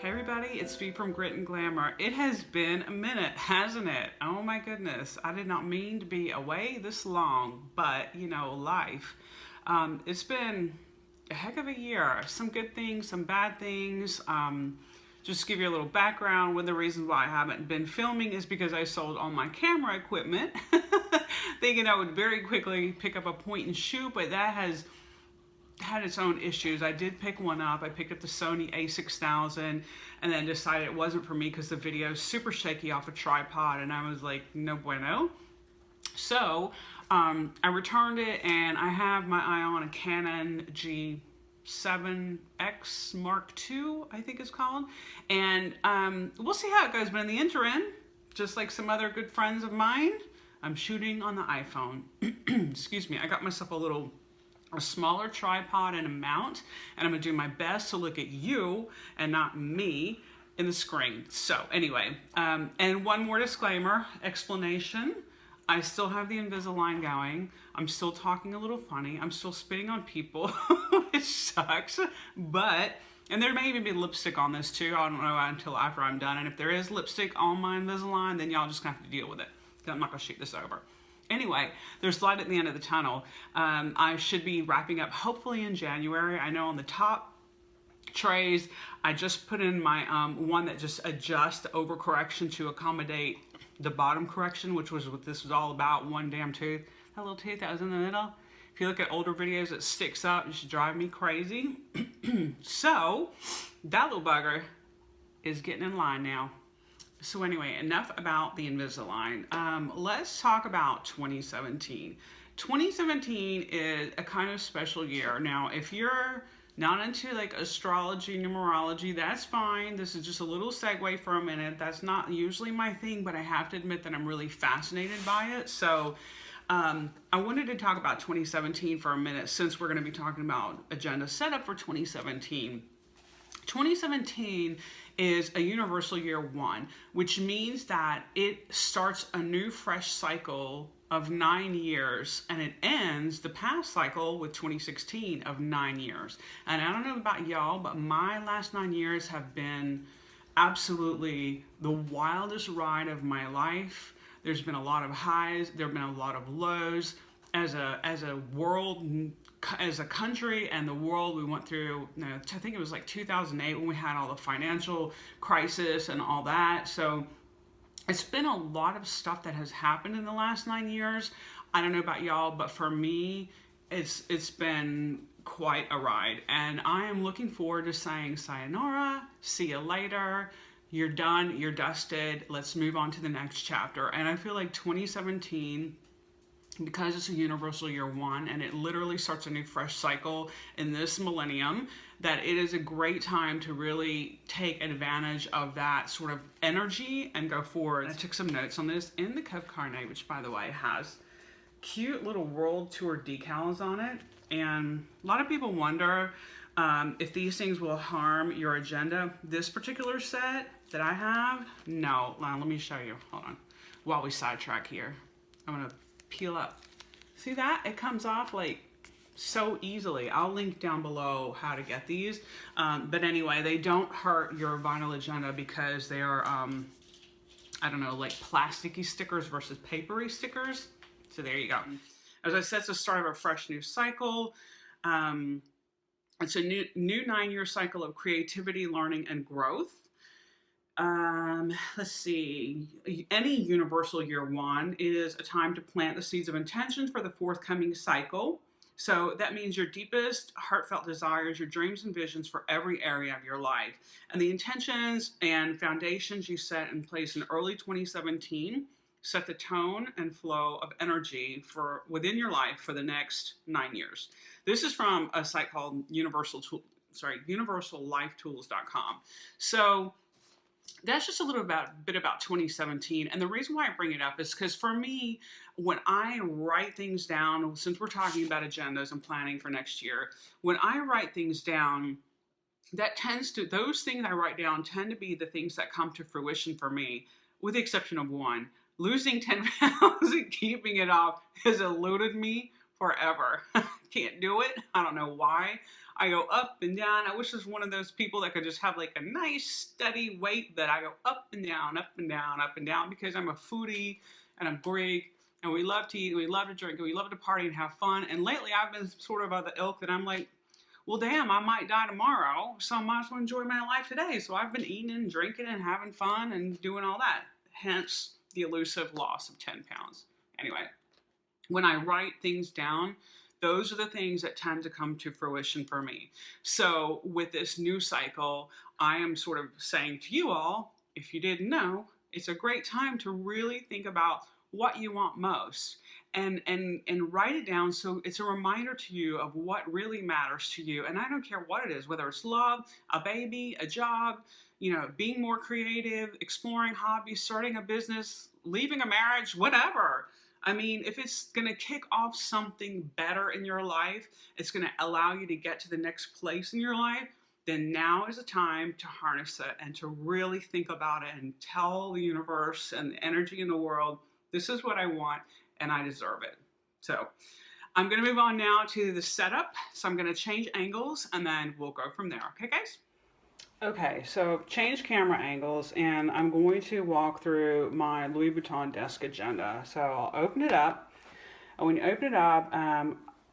Hey everybody, it's V from Grit and Glamour. It has been a minute, hasn't it? Oh my goodness, I did not mean to be away this long, but you know, life. It's been a heck of a year. Some good things, some bad things. Just to give you a little background, one of the reasons why I haven't been filming is because I sold all my camera equipment, thinking I would very quickly pick up a point and shoot, but that has had its own issues. I did pick one up. I picked up the Sony a6000 and then decided it wasn't for me because the video is super shaky off a tripod and I was like, no bueno. So I returned it and I have my eye on a Canon G7X Mark II, I think it's called. And we'll see how it goes. But in the interim, just like some other good friends of mine, I'm shooting on the iPhone. Excuse me, I got myself a smaller tripod and a mount, and I'm gonna do my best to look at you and not me in the screen. So anyway, and one more disclaimer, explanation. I still have the Invisalign going. I'm still talking a little funny. I'm still spitting on people, which sucks, but, and there may even be lipstick on this too. I don't know until after I'm done. And if there is lipstick on my Invisalign, then y'all just gonna have to deal with it. I'm not gonna shoot this over. Anyway, there's light at the end of the tunnel. I should be wrapping up hopefully in January. I know on the top trays, I just put in my one that just adjusts the overcorrection to accommodate the bottom correction, which was what this was all about, one damn tooth. That little tooth that was in the middle. If you look at older videos, it sticks up. It should drive me crazy. So, that little bugger is getting in line now. So anyway, enough about the Invisalign. Let's talk about 2017. 2017 is a kind of special year. Now, if you're not into like astrology, numerology, that's fine. This is just a little segue for a minute. That's not usually my thing, but I have to admit that I'm really fascinated by it. So I wanted to talk about 2017 for a minute since we're going to be talking about agenda setup for 2017. 2017 is a universal year one, which means that it starts a new fresh cycle of 9 years and it ends the past cycle with 2016 of 9 years. And I don't know about y'all, but my last 9 years have been absolutely the wildest ride of my life. There's been a lot of highs, there have been a lot of lows. As a world, as a country and the world, we went through, you know, I think it was like 2008 when we had all the financial crisis and all that. So it's been a lot of stuff that has happened in the last 9 years. I don't know about y'all, but for me, it's been quite a ride. And I am looking forward to saying sayonara, see you later, you're done, you're dusted, let's move on to the next chapter. And I feel like 2017, because it's a universal year one and it literally starts a new fresh cycle in this millennium, that it is a great time to really take advantage of that sort of energy and go forward. I took some notes on this in the Cove Carnet, which by the way has cute little world tour decals on it. And a lot of people wonder if these things will harm your agenda. This particular set that I have, no. Now, let me show you. Hold on. While we sidetrack here, I'm gonna peel up. See that? It comes off like so easily. I'll link down below how to get these. But anyway, they don't hurt your vinyl agenda because they are, I don't know, like plasticky stickers versus papery stickers. So there you go. As I said, it's the start of a fresh new cycle. It's a new 9-year cycle of creativity, learning, and growth. Let's see, any universal year one is a time to plant the seeds of intention for the forthcoming cycle. So that means your deepest heartfelt desires, your dreams and visions for every area of your life. And the intentions and foundations you set in place in early 2017 set the tone and flow of energy for within your life for the next 9 years. This is from a site called universallifetools.com. So that's just a little bit about 2017. And the reason why I bring it up is because for me, when I write things down, since we're talking about agendas and planning for next year, when I write things down, those things I write down tend to be the things that come to fruition for me, with the exception of one. Losing 10 pounds and keeping it off has eluded me forever. Can't do it. I don't know why. I go up and down. I wish I was one of those people that could just have like a nice steady weight that I go up and down, up and down, up and down, because I'm a foodie and I'm Greek and we love to eat and we love to drink and we love to party and have fun. And lately I've been sort of the ilk that I'm like, well, damn, I might die tomorrow, so I might as well enjoy my life today. So I've been eating and drinking and having fun and doing all that. Hence the elusive loss of 10 pounds. Anyway, when I write things down, those are the things that tend to come to fruition for me. So with this new cycle, I am sort of saying to you all, if you didn't know, it's a great time to really think about what you want most and write it down, so it's a reminder to you of what really matters to you. And I don't care what it is, whether it's love, a baby, a job, you know, being more creative, exploring hobbies, starting a business, leaving a marriage, whatever. I mean, if it's going to kick off something better in your life, it's going to allow you to get to the next place in your life, then now is the time to harness it and to really think about it and tell the universe and the energy in the world, this is what I want and I deserve it. So I'm going to move on now to the setup. So I'm going to change angles and then we'll go from there. Okay, guys? Okay, so change camera angles, and I'm going to walk through my Louis Vuitton desk agenda. So I'll open it up, and when you open it up,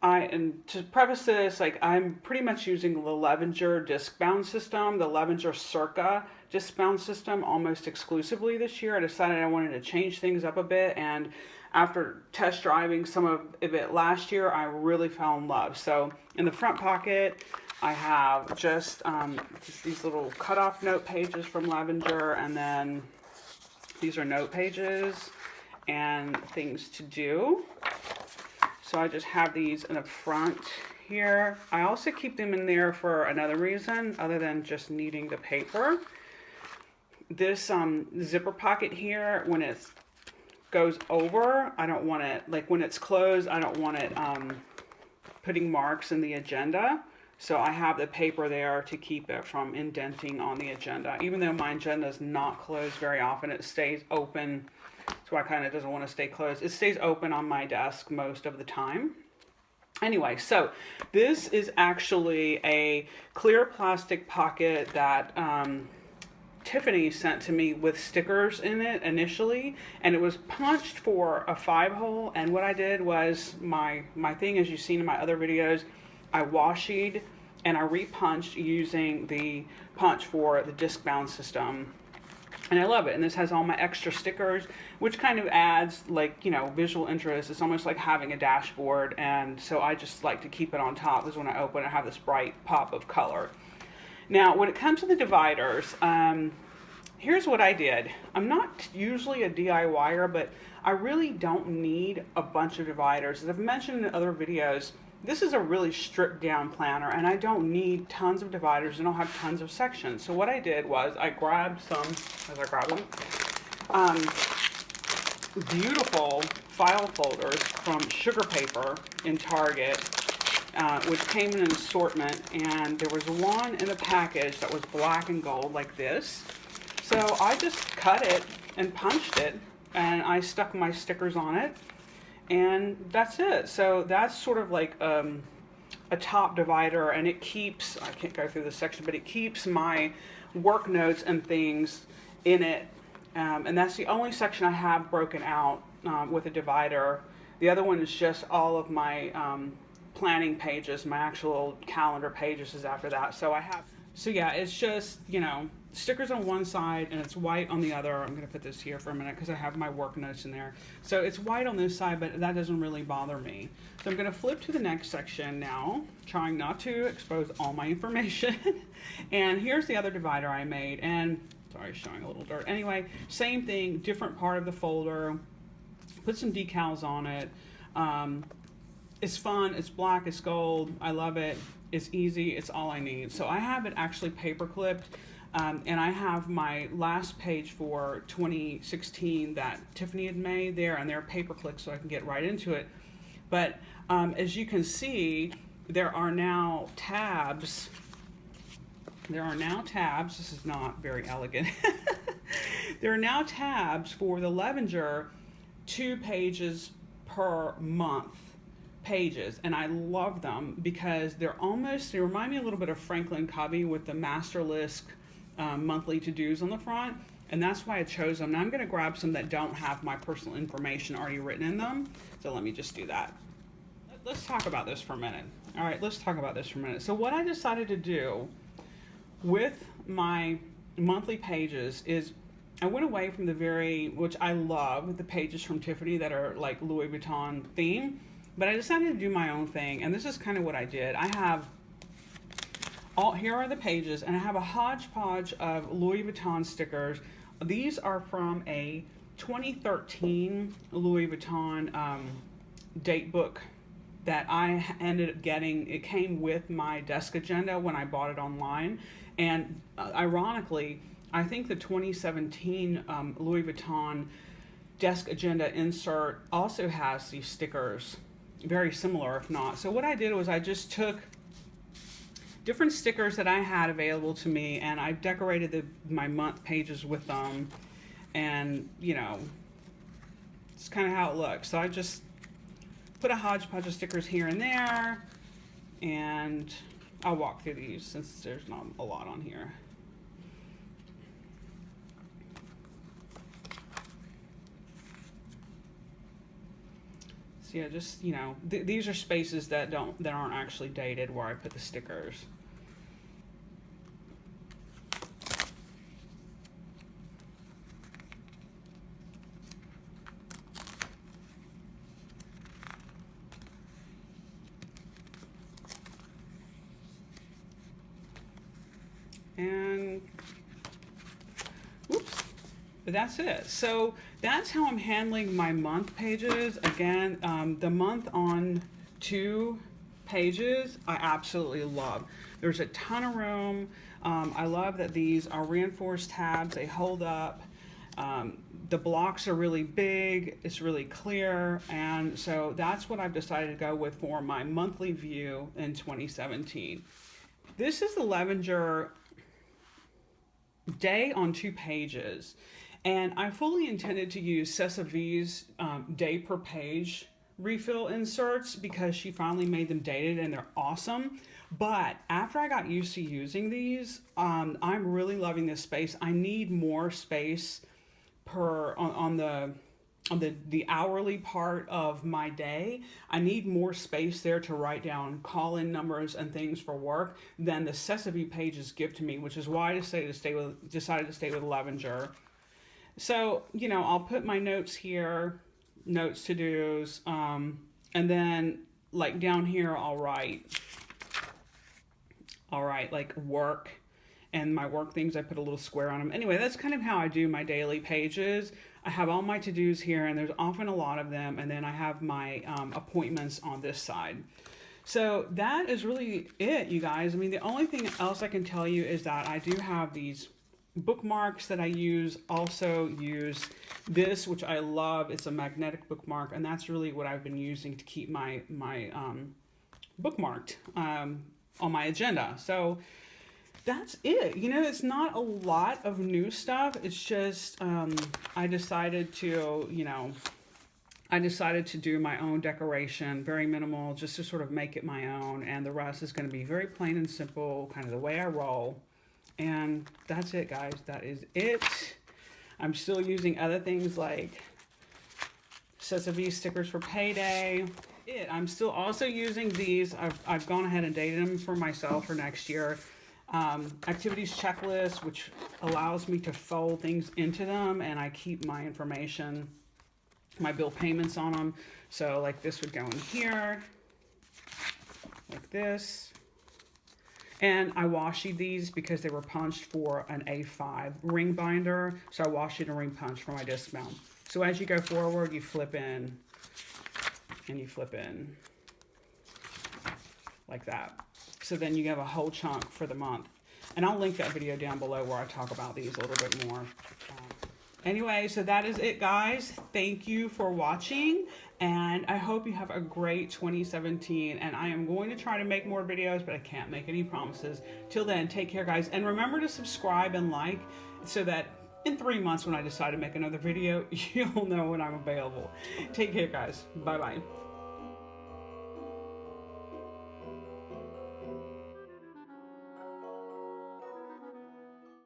and to preface this, like, I'm pretty much using the Levenger disc bound system, the Levenger Circa disc bound system almost exclusively this year. I decided I wanted to change things up a bit, and after test driving some of it last year, I really fell in love. So in the front pocket, I have just these little cut-off note pages from Levenger, and then these are note pages and things to do. So I just have these in the front here. I also keep them in there for another reason other than just needing the paper. This zipper pocket here, when it goes over, I don't want it, like when it's closed, I don't want it putting marks in the agenda. So I have the paper there to keep it from indenting on the agenda. Even though my agenda is not closed very often, it stays open. So I kind of doesn't want to stay closed. It stays open on my desk most of the time. Anyway, so this is actually a clear plastic pocket that Tiffany sent to me with stickers in it initially, and it was punched for a 5-hole. And what I did was my thing, as you've seen in my other videos, I washi and I repunched using the punch for the disc bound system. And I love it. And this has all my extra stickers, which kind of adds, like, you know, visual interest. It's almost like having a dashboard. And so I just like to keep it on top, because when I open it, I have this bright pop of color. Now, when it comes to the dividers, here's what I did. I'm not usually a DIYer, but I really don't need a bunch of dividers. As I've mentioned in other videos, this is a really stripped down planner, and I don't need tons of dividers. I don't have tons of sections. So what I did was I grabbed some, as I grab them, beautiful file folders from Sugar Paper in Target, which came in an assortment, and there was one in a package that was black and gold like this. So I just cut it and punched it, and I stuck my stickers on it. And that's it. So that's sort of like a top divider, and it keeps, I can't go through this section, but it keeps my work notes and things in it. And that's the only section I have broken out with a divider. The other one is just all of my planning pages, my actual calendar pages is after that. So yeah, it's just, you know, stickers on one side and it's white on the other. I'm going to put this here for a minute because I have my work notes in there. So it's white on this side, but that doesn't really bother me. So I'm going to flip to the next section now, trying not to expose all my information. And here's the other divider I made. And sorry, showing a little dirt. Anyway, same thing, different part of the folder. Put some decals on it. It's fun, it's black, it's gold. I love it. It's easy, it's all I need. So I have it actually paper clipped. And I have my last page for 2016 that Tiffany had made there, and they're paper clipped so I can get right into it. But as you can see, there are now tabs. This is not very elegant. There are now tabs for the Levenger, 2 pages per month pages, and I love them because they remind me a little bit of Franklin Covey with the Master List monthly to-dos on the front, and that's why I chose them. Now I'm going to grab some that don't have my personal information already written in them, so let me just do that. Let's talk about this for a minute. All right, let's talk about this for a minute. So what I decided to do with my monthly pages is I went away from which I love, the pages from Tiffany that are like Louis Vuitton theme, but I decided to do my own thing, and this is kind of what I did. I have here are the pages, and I have a hodgepodge of Louis Vuitton stickers. These are from a 2013 Louis Vuitton date book that I ended up getting. It came with my desk agenda when I bought it online, and ironically, I think the 2017 Louis Vuitton desk agenda insert also has these stickers, very similar if not. So what I did was I just took different stickers that I had available to me, and I decorated my month pages with them, and you know, it's kind of how it looks. So I just put a hodgepodge of stickers here and there, and I'll walk through these since there's not a lot on here. So yeah, just, you know, these are spaces that aren't actually dated where I put the stickers. And whoops, but that's it. So that's how I'm handling my month pages. Again, the month on 2 pages I absolutely love. There's a ton of room. I love that these are reinforced tabs. They hold up. The blocks are really big. It's really clear. And so that's what I've decided to go with for my monthly view in 2017. This is the Levenger day on 2 pages, and I fully intended to use Cessa V's day per page refill inserts because she finally made them dated and they're awesome. But after I got used to using these, I'm really loving this space. I need more space on the hourly part of my day. I need more space there to write down call-in numbers and things for work than the Cessa V pages give to me, which is why I decided to stay with Levenger. So, you know, I'll put my notes here, notes to dos, and then like down here I'll write like work, and my work things I put a little square on them. Anyway, that's kind of how I do my daily pages. I have all my to-dos here, and there's often a lot of them, and then I have my appointments on this side. So that is really it, you guys. I mean, the only thing else I can tell you is that I do have these bookmarks that I use. Also use this, which I love. It's a magnetic bookmark, and that's really what I've been using to keep my bookmarked on my agenda. So that's it. You know, it's not a lot of new stuff. It's just I decided to do my own decoration, very minimal, just to sort of make it my own, and the rest is going to be very plain and simple, kind of the way I roll. And that's it, guys. That is it. I'm still using other things like Cessa V stickers for payday. I'm still also using these. I've gone ahead and dated them for myself for next year. Activities checklist, which allows me to fold things into them, and I keep my information, my bill payments on them. So like this would go in here, like this. And I washi these because they were punched for an A5 ring binder. So I washi and ring punch for my disc mount. So as you go forward, you flip in and you flip in like that. So then you have a whole chunk for the month. And I'll link that video down below where I talk about these a little bit more. Anyway, so that is it, guys. Thank you for watching, and I hope you have a great 2017. And I am going to try to make more videos, but I can't make any promises. Till then, take care, guys. And remember to subscribe and like so that in 3 months when I decide to make another video, you'll know when I'm available. Take care, guys. Bye-bye.